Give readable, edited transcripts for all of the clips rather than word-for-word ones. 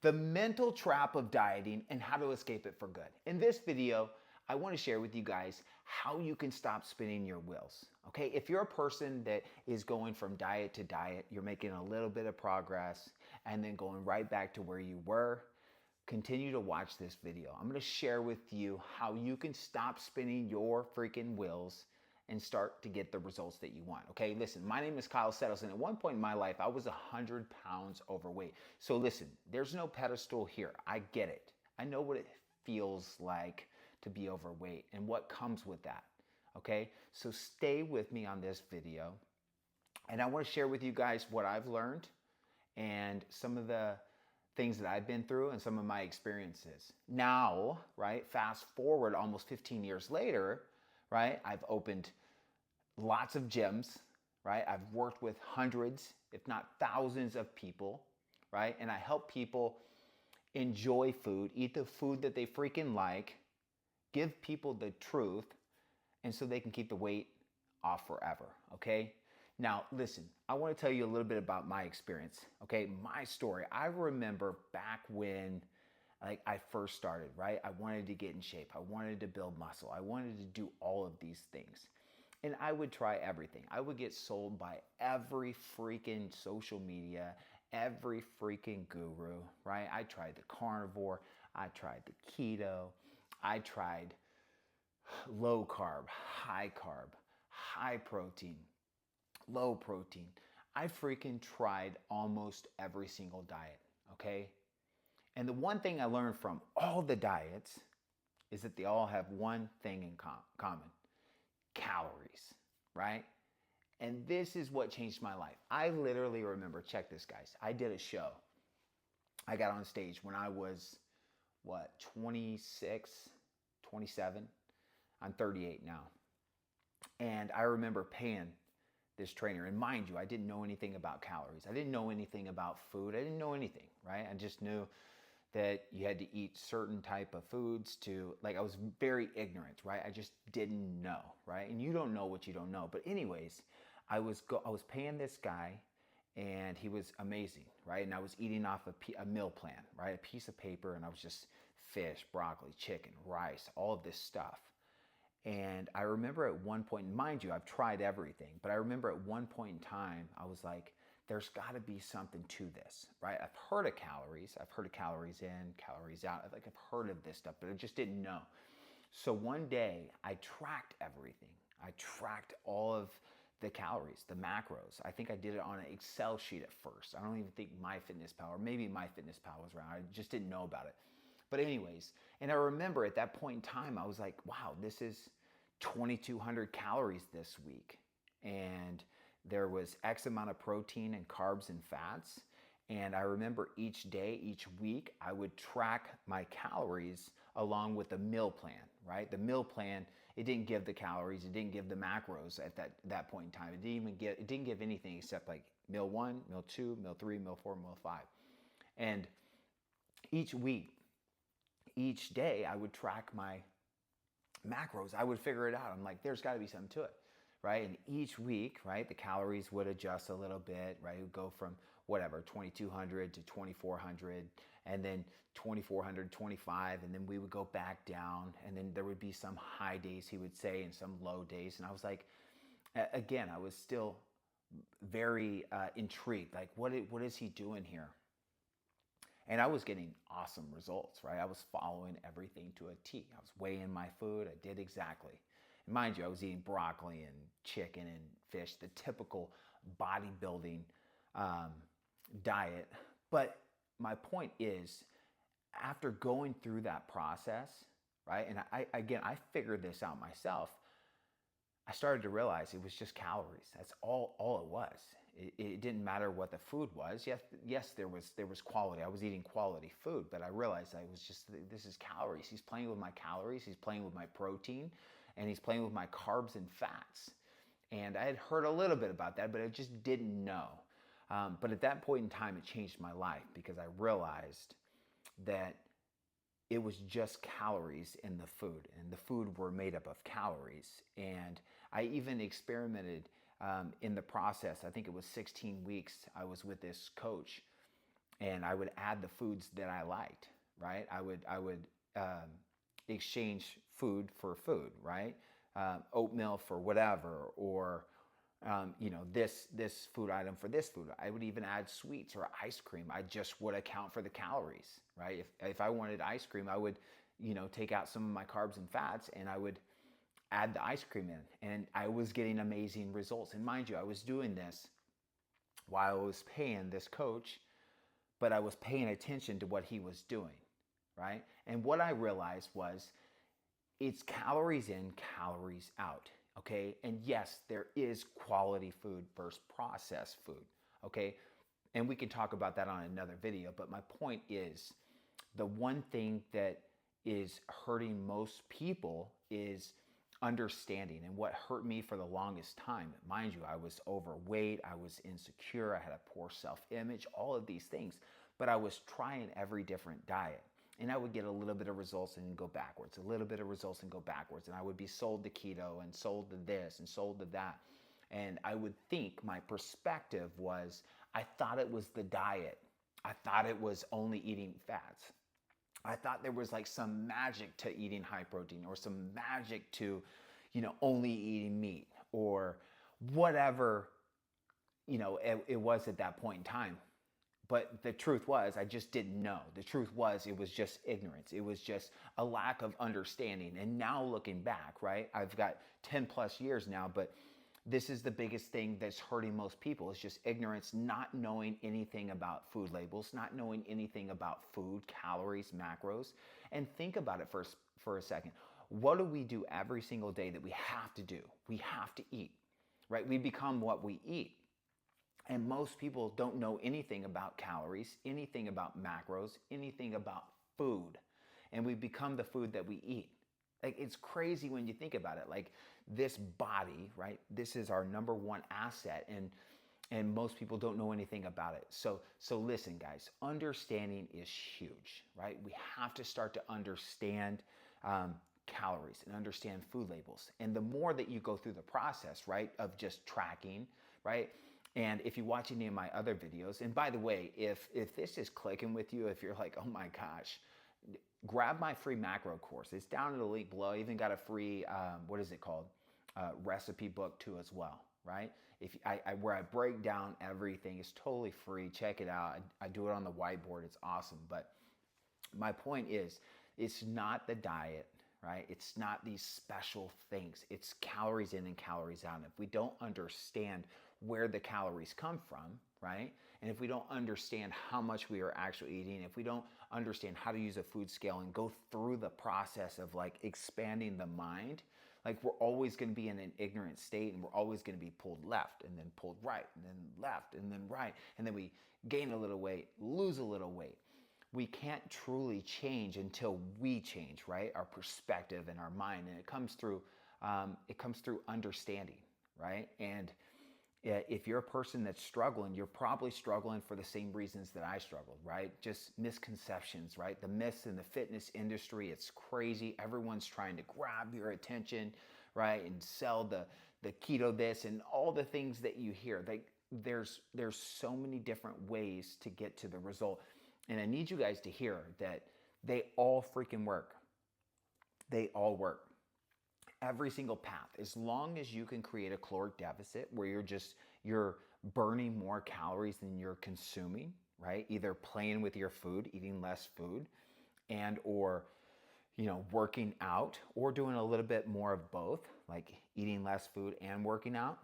The mental trap of dieting and how to escape it for good. In this video, I want to share with you guys how you can stop spinning your wheels. Okay, if you're a person that is going from diet to diet, you're making a little bit of progress and then going right back to where you were, continue to watch this video. I'm going to share with you how you can stop spinning your freaking wheels and start to get the results that you want. Okay, listen, my name is Kyle Settles, and at one point in my life, I was 100 pounds overweight. So listen, there's no pedestal here. I get it. I know what it feels like to be overweight and what comes with that. Okay, so stay with me on this video, and I want to share with you guys what I've learned and some of the things that I've been through and some of my experiences. Now, right, fast forward almost 15 years later, right, I've opened lots of gyms, right? I've worked with hundreds, if not thousands of people, right? And I help people enjoy food, eat the food that they freaking like, give people the truth, and so they can keep the weight off forever, okay? Now, listen, I want to tell you a little bit about my experience, okay? My story. I remember back when I first started, right? I wanted to get in shape. I wanted to build muscle. I wanted to do all of these things. And I would try everything. I would get sold by every freaking social media, every freaking guru, right? I tried the carnivore, I tried the keto, I tried low carb, high protein, low protein. I freaking tried almost every single diet, okay? And the one thing I learned from all the diets is that they all have one thing in common: calories, right? And this is what changed my life. I literally remember, check this, guys. I did a show. I got on stage when I was, 26, 27. I'm 38 now. And I remember paying this trainer. And mind you, I didn't know anything about calories. I didn't know anything about food. I didn't know anything, right? I just knew that you had to eat certain type of foods to, like, I was very ignorant, right? I just didn't know, right? And you don't know what you don't know. But anyways, I was paying this guy, and he was amazing, right? And I was eating off a meal plan, right? A piece of paper, and I was just fish, broccoli, chicken, rice, all of this stuff. And I remember at one point, mind you, I've tried everything, but I remember at one point in time, I was like, there's got to be something to this, right? I've heard of calories. I've heard of calories in, calories out. I've heard of this stuff, but I just didn't know. So one day I tracked everything. I tracked all of the calories, the macros. I think I did it on an Excel sheet at first. I don't even think MyFitnessPal, or maybe MyFitnessPal was around. I just didn't know about it. But anyways, and I remember at that point in time, I was like, wow, this is 2,200 calories this week. And there was X amount of protein and carbs and fats. And I remember each day, each week, I would track my calories along with the meal plan, right? The meal plan, it didn't give the calories, it didn't give the macros at that point in time. It didn't give anything except like meal 1, meal 2, meal 3, meal 4, meal 5. And each week, each day, I would track my macros. I would figure it out. I'm like, there's got to be something to it, right? And each week, right, the calories would adjust a little bit, right? It would go from whatever, 2,200 to 2,400, and then 2,400, 25, and then we would go back down, and then there would be some high days, he would say, and some low days. And I was like, again, I was still very intrigued. Like, what is he doing here? And I was getting awesome results, right? I was following everything to a T. I was weighing my food. I did exactly. And mind you, I was eating broccoli and chicken and fish, the typical bodybuilding diet. But my point is, after going through that process, right? And I figured this out myself. I started to realize it was just calories. That's all it was. It didn't matter what the food was. Yes, there was quality. I was eating quality food, but I realized this is calories. He's playing with my calories. He's playing with my protein, and he's playing with my carbs and fats. And I had heard a little bit about that, but I just didn't know. But at that point in time, it changed my life because I realized that it was just calories in the food, and the food were made up of calories. And I even experimented in the process. I think it was 16 weeks I was with this coach, and I would add the foods that I liked, right? I would exchange food for food, right? Oatmeal for whatever, or this food item for this food. I would even add sweets or ice cream. I just would account for the calories, right? If I wanted ice cream, I would, take out some of my carbs and fats, and I would add the ice cream in, and I was getting amazing results. And mind you, I was doing this while I was paying this coach, but I was paying attention to what he was doing, right? And what I realized was it's calories in, calories out, okay? And yes, there is quality food versus processed food, okay? And we can talk about that on another video, but my point is the one thing that is hurting most people is understanding. And what hurt me for the longest time, mind you, I was overweight, I was insecure, I had a poor self-image, all of these things, but I was trying every different diet. And I would get a little bit of results and go backwards, a little bit of results and go backwards. And I would be sold to keto and sold to this and sold to that. And I would think my perspective was, I thought it was the diet. I thought it was only eating fats. I thought there was like some magic to eating high protein, or some magic to, only eating meat, or whatever, it was at that point in time. But the truth was, I just didn't know. The truth was, it was just ignorance. It was just a lack of understanding. And now looking back, right, I've got 10 plus years now, but this is the biggest thing that's hurting most people. It's just ignorance, not knowing anything about food labels, not knowing anything about food, calories, macros. And think about it for a second. What do we do every single day that we have to do? We have to eat, right? We become what we eat. And most people don't know anything about calories, anything about macros, anything about food. And we become the food that we eat. Like, it's crazy when you think about it. Like, this body, right? This is our number one asset, and most people don't know anything about it. So listen, guys, understanding is huge, right? We have to start to understand calories and understand food labels. And the more that you go through the process, right, of just tracking, right? And if you watch any of my other videos, and by the way, if this is clicking with you, if you're like, oh my gosh, grab my free macro course. It's down in the link below. I even got a free, what is it called? Recipe book too as well, right? Where I break down everything. It's totally free. Check it out. I do it on the whiteboard. It's awesome. But my point is, it's not the diet, right? It's not these special things. It's calories in and calories out. And if we don't understand where the calories come from, right? And if we don't understand how much we are actually eating, if we don't understand how to use a food scale and go through the process of like expanding the mind, like, we're always going to be in an ignorant state, and we're always going to be pulled left and then pulled right and then left and then right. And then we gain a little weight, lose a little weight. We can't truly change until we change, right? Our perspective and our mind. And it comes through understanding, right? And if you're a person that's struggling, you're probably struggling for the same reasons that I struggled, right? Just misconceptions, right? The myths in the fitness industry, it's crazy. Everyone's trying to grab your attention, right? And sell the keto this and all the things that you hear. There's so many different ways to get to the result. And I need you guys to hear that they all freaking work. They all work. Every single path, as long as you can create a caloric deficit where you're burning more calories than you're consuming, right? Either playing with your food, eating less food, and or working out, or doing a little bit more of both, like eating less food and working out.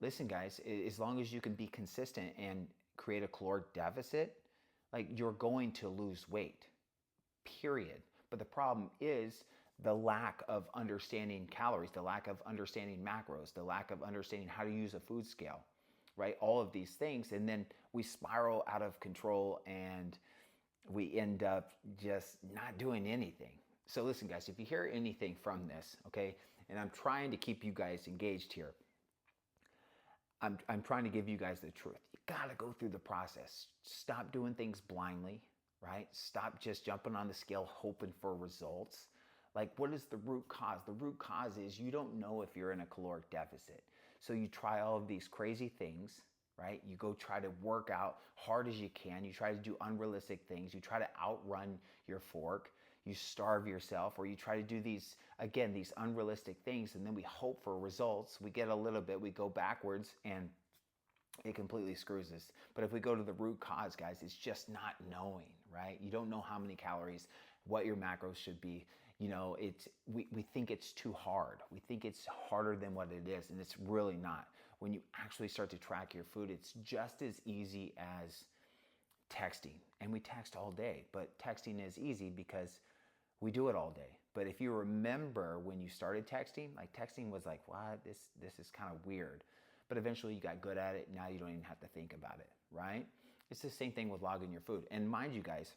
Listen, guys, as long as you can be consistent and create a caloric deficit, like, you're going to lose weight, period. But the problem is the lack of understanding calories, the lack of understanding macros, the lack of understanding how to use a food scale, right? All of these things. And then we spiral out of control and we end up just not doing anything. So listen, guys, if you hear anything from this, okay, and I'm trying to keep you guys engaged here, I'm trying to give you guys the truth. You gotta go through the process. Stop doing things blindly, right? Stop just jumping on the scale hoping for results. Like, what is the root cause? The root cause is you don't know if you're in a caloric deficit. So you try all of these crazy things, right? You go try to work out hard as you can. You try to do unrealistic things. You try to outrun your fork. You starve yourself, or you try to do these, again, these unrealistic things, and then we hope for results. We get a little bit, we go backwards, and it completely screws us. But if we go to the root cause, guys, it's just not knowing, right? You don't know how many calories, what your macros should be. You know, we think it's too hard. We think it's harder than what it is, and it's really not. When you actually start to track your food, it's just as easy as texting. And we text all day, but texting is easy because we do it all day. But if you remember when you started texting, like texting was like, what? This is kind of weird. But eventually you got good at it. Now you don't even have to think about it, right? It's the same thing with logging your food. And mind you guys,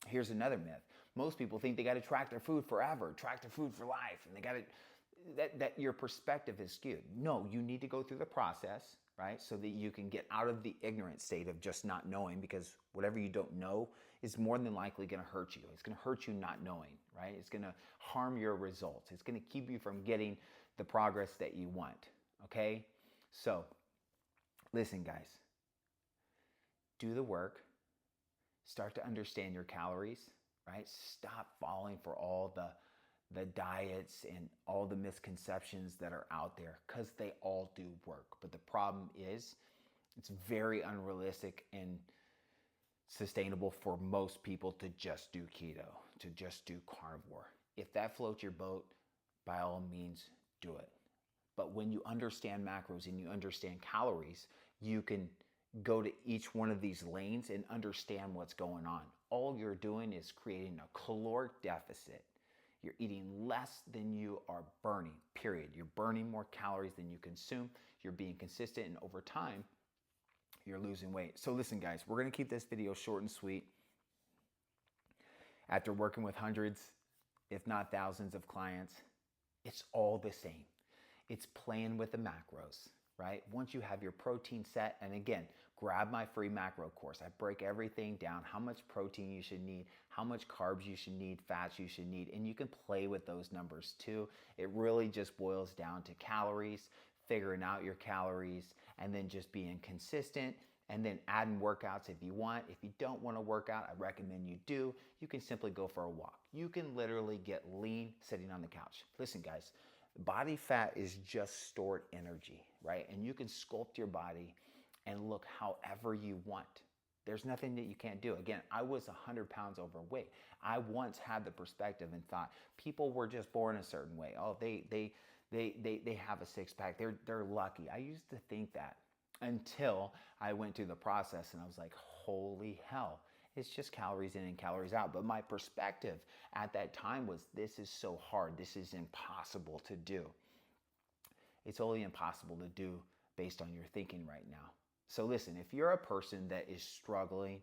here's another myth. Most people think they got to track their food forever, track their food for life, and they got to, that your perspective is skewed. No, you need to go through the process, right? So that you can get out of the ignorant state of just not knowing, because whatever you don't know is more than likely going to hurt you. It's going to hurt you not knowing, right? It's going to harm your results. It's going to keep you from getting the progress that you want, okay? So, listen guys, do the work, start to understand your calories, right? Stop falling for all the diets and all the misconceptions that are out there, because they all do work. But the problem is it's very unrealistic and sustainable for most people to just do keto, to just do carnivore. If that floats your boat, by all means, do it. But when you understand macros and you understand calories, you can go to each one of these lanes and understand what's going on. All you're doing is creating a caloric deficit. You're eating less than you are burning, period. You're burning more calories than you consume. You're being consistent, and over time, you're losing weight. So listen, guys, we're going to keep this video short and sweet. After working with hundreds, if not thousands of clients, it's all the same. It's playing with the macros, right? Once you have your protein set, and again, grab my free macro course. I break everything down, how much protein you should need, how much carbs you should need, fats you should need, and you can play with those numbers too. It really just boils down to calories, figuring out your calories, and then just being consistent, and then adding workouts if you want. If you don't want to work out, I recommend you do. You can simply go for a walk. You can literally get lean sitting on the couch. Listen, guys, body fat is just stored energy, right? And you can sculpt your body and look however you want. There's nothing that you can't do. Again, I was 100 pounds overweight. I once had the perspective and thought people were just born a certain way. Oh, they have a six pack. They're lucky. I used to think that until I went through the process and I was like, holy hell. It's just calories in and calories out. But my perspective at that time was, this is so hard. This is impossible to do. It's only impossible to do based on your thinking right now. So listen, if you're a person that is struggling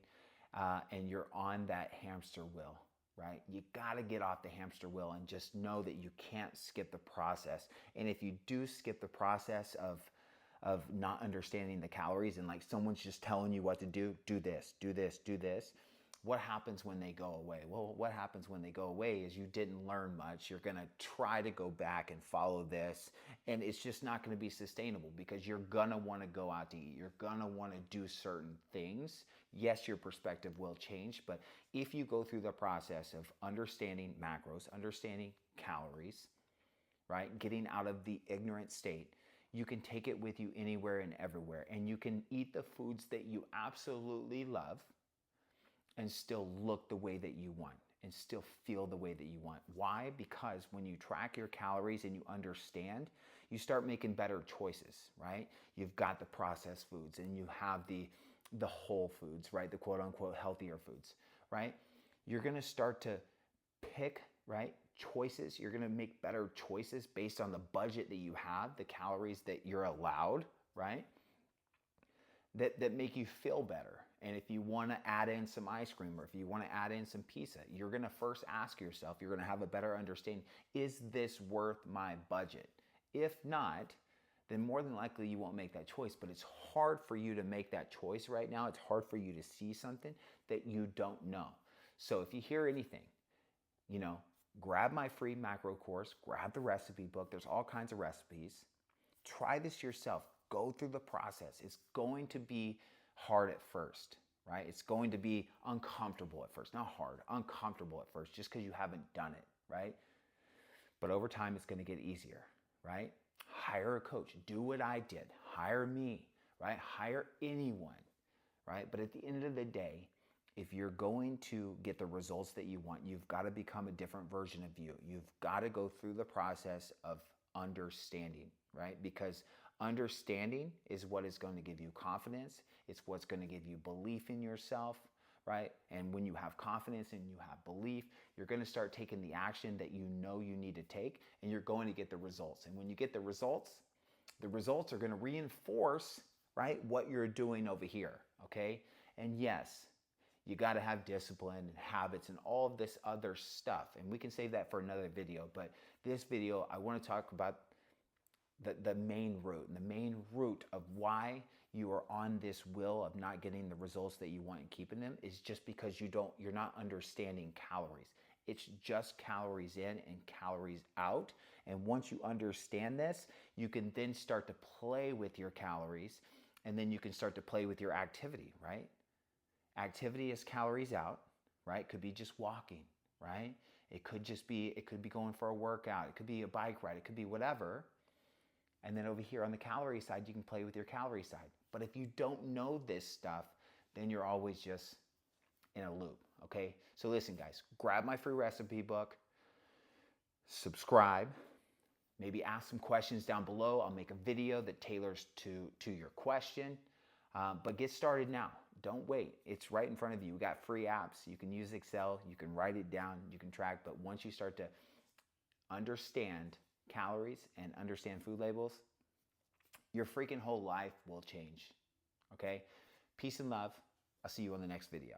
and you're on that hamster wheel, right? You got to get off the hamster wheel and just know that you can't skip the process. And if you do skip the process of not understanding the calories, and like someone's just telling you what to do this, do this, do this, what happens when they go away? Well, what happens when they go away is you didn't learn much. You're going to try to go back and follow this, and it's just not going to be sustainable, because you're going to want to go out to eat. You're going to want to do certain things. Yes, your perspective will change, but if you go through the process of understanding macros, understanding calories, right, getting out of the ignorant state, you can take it with you anywhere and everywhere, and you can eat the foods that you absolutely love and still look the way that you want and still feel the way that you want. Why? Because when you track your calories and you understand, you start making better choices, right? You've got the processed foods and you have the whole foods, right? The quote unquote healthier foods, right? You're gonna start to pick, right, choices. You're gonna make better choices based on the budget that you have, the calories that you're allowed, right? That make you feel better. And if you want to add in some ice cream, or if you want to add in some pizza, you're going to first ask yourself, you're going to have a better understanding, is this worth my budget? If not, then more than likely you won't make that choice. But it's hard for you to make that choice right now. It's hard for you to see something that you don't know. So if you hear anything, grab my free macro course, grab the recipe book. There's all kinds of recipes. Try this yourself. Go through the process. It's going to be hard at first, right? It's going to be uncomfortable at first. Not hard, uncomfortable at first, just because you haven't done it, right? But over time, it's going to get easier, right? Hire a coach. Do what I did. Hire me, right? Hire anyone, right? But at the end of the day, if you're going to get the results that you want, you've got to become a different version of you. You've got to go through the process of understanding, right? Because understanding is what is going to give you confidence. It's what's going to give you belief in yourself, right? And when you have confidence and you have belief, you're going to start taking the action that you know you need to take, and you're going to get the results. And when you get the results are going to reinforce, right, what you're doing over here, okay? And yes, you got to have discipline and habits and all of this other stuff. And we can save that for another video. But this video, I want to talk about the main root. And the main root of why you are on this wheel of not getting the results that you want and keeping them is just because you're not understanding calories. It's just calories in and calories out. And once you understand this, you can then start to play with your calories, and then you can start to play with your activity, right? Activity is calories out, right? Could be just walking, right? It could be going for a workout. It could be a bike ride. It could be whatever. And then over here on the calorie side, you can play with your calorie side. But if you don't know this stuff, then you're always just in a loop, okay? So listen, guys, grab my free recipe book, subscribe, maybe ask some questions down below. I'll make a video that tailors to your question, but get started now. Don't wait. It's right in front of you. We got free apps. You can use Excel. You can write it down. You can track. But once you start to understand calories and understand food labels, your freaking whole life will change. Okay? Peace and love. I'll see you on the next video.